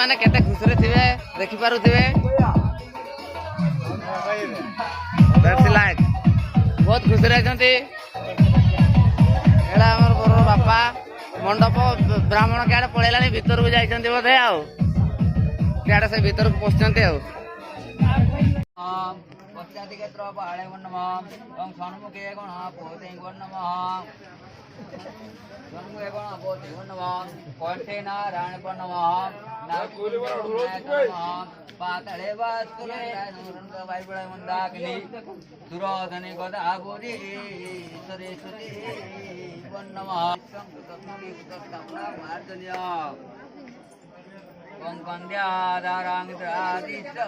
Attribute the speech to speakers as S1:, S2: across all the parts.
S1: मैंने केते खुशी थे देखी पारुथिबे बहुत खुशी रहते एड़ा आमर बर बापा मंडप ब्राह्मण क्या पलैला भीतर को जाइए बोधे क्या से भीतर को पशुंट
S2: पश्चादिकेत्र पहाड़े नमः ओं सन्मुखे गणपते नमः सन्मुखे गणपते नमः कंठे नारायण नमः पातळे वास्तुले वायुबळ मंदाकिनी सुरोधने गदाभुरी सरस्वती नमः मार्जन्य ओं कन्यादारांगित्रादिष्ट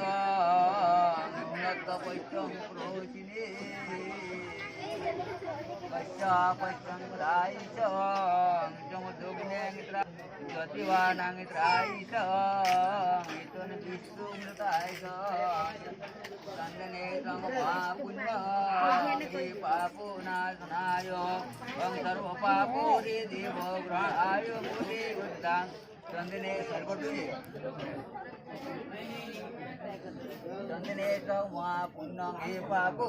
S2: पैत्रं प्रोचिने पश्चापश्चंद्रायिष जमुदुग्नेंगित्रा ज्योतिवानांगित्रायिष इतन विष्णुमृतायिष चंदने संगमापुण्य पापो नाशनाय ओं सर्वपापोरि देवो ग्रहाय मुनि वृत्तां चंदने सर्वटुये चंदने पुण्यं हे पापो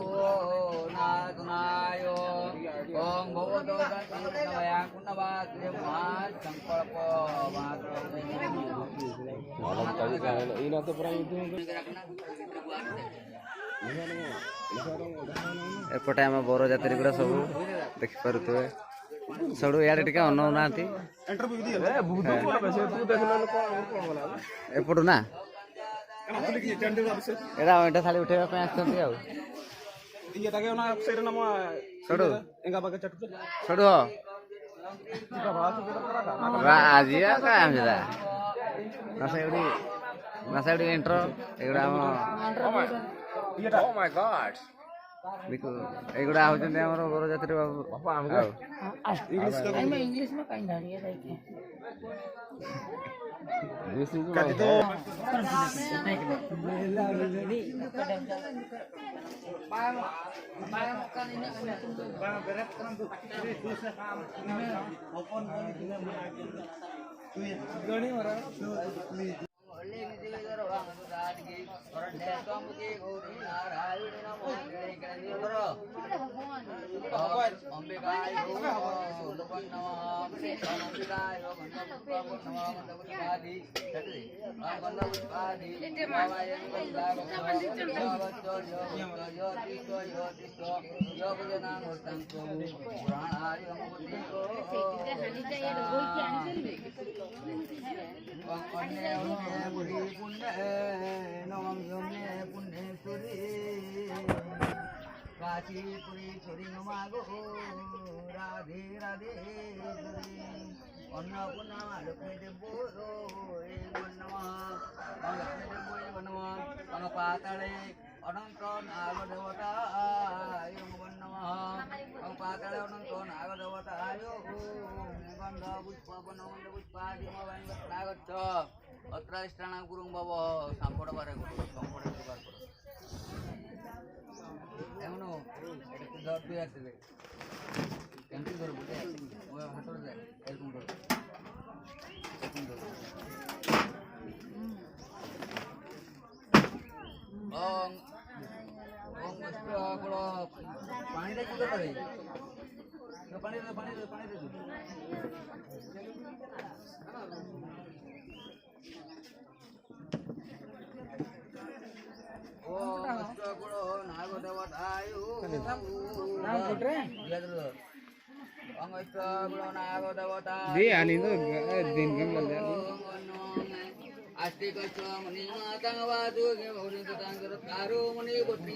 S2: नाशनाय ओं भगवतो नवया कुण्डवासुदेव महासंकल्प
S1: एपटे आम बर जात्री गुड़ा सब देखिपे सब इे टे अनौना एपटू ना एटा थाली उठेगा आज इंट्रो एगुड़ा होचंदे हमर बर जात्री बाबा इंग्लिश में काई धाड़िए जाके काशीपुरी मागो राधे राधे अन्नपूर्णा लक्ष्मी देवो नमः पाताले अनंत नाग देवताय नमः पाताले अनंत नाग देवताय गंध पुष्प वनगंध पुष्पादि नागच्छ अत्र इष्टाणां गुरुं भव सांपड़ बारे संपड़ बार एवनो এটা তো দুই আসবে কেমন করব ওই হাতর যায় এরকম করব এরকম করব ওং ওং মস্ত পানি দে কি করে পানি দে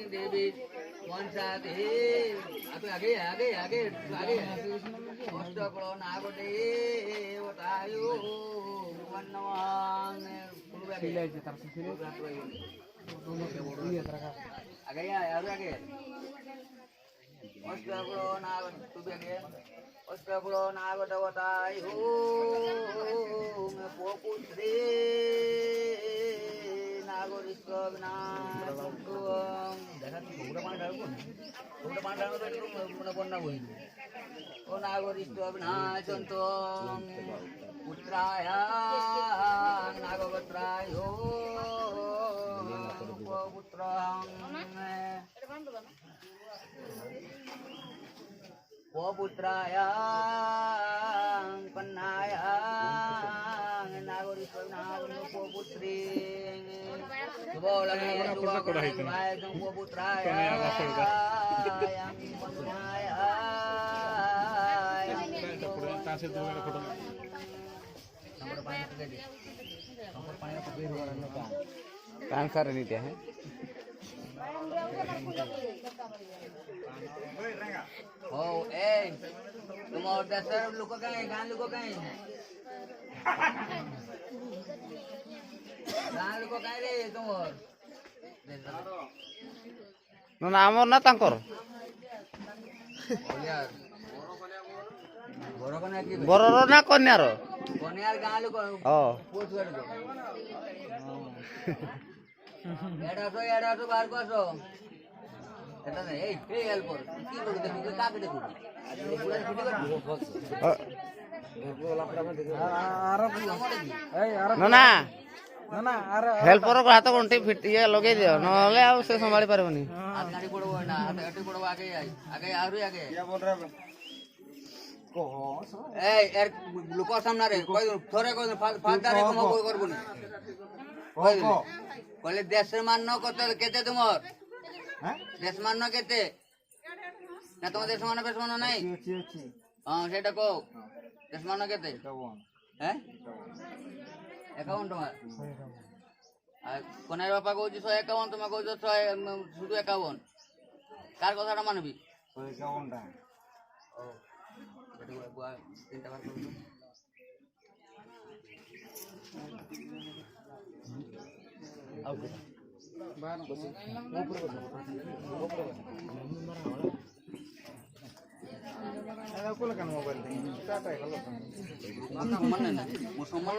S1: देवी आगे आगे आगे आगे आगे अष्टगुणो नाग तुबेगे अष्टगुणो नाग देवताय ओम पोपुत्रे
S2: নাগরিক বিনাশন্তু দেখা তো ওটা পানি ঢালবো ওটা পানি ঢালবো একটু মানে বন্যা বইল ও নাগরিক বিনাশন্তু পুত্রায় নাগবত্রায় পুত্রং পুত্রায় কন্যায় নাগরিক পুত্রী পুত্রায়
S1: आंसर नहीं दिया है
S2: हो ए तुम और दसर लोग कहीं गान लोग कहीं गान लोग कहीं रे तुम और
S1: ना आमर ना तांकर
S2: यार बरो कने की
S1: बरर ना कन्यार
S2: कन्यार गान लोग
S1: ओ
S2: पोछ कर दो एडा तो बाहर को आसो এটা না এই এই হেল্পর কি করে দেখো কাকে দেখো পুরো ছুটি করো
S1: ना ना ना हेल्पर को हाथ गंठी फिट ये लगे दियो नले आ से संभाली परबनी
S2: हाथ गाड़ी पड़ो ना हाथ गाड़ी पड़ो आगे आगे क्या बोल रहा है को ए यार लुको सामने रे कोई थोड़े कोई फादारे को मको करबनी कोले देश मान न कत केते तुमर हैं देश मान न केते ना तुम देश मान बेस मान नहीं हां सेटा को देश मान केते हैं 51 टका কোনার বাপা কইছি 151 তুমি কইছো 100 শুধু 51 কার কথাটা মানবি 151 টা ও এটা বুয়া তিনটা বার করব ওকে বার বসে উপরে বসে এটা কোলা কান মোবাইল দে টাটা হলো না মনে না মুসলমান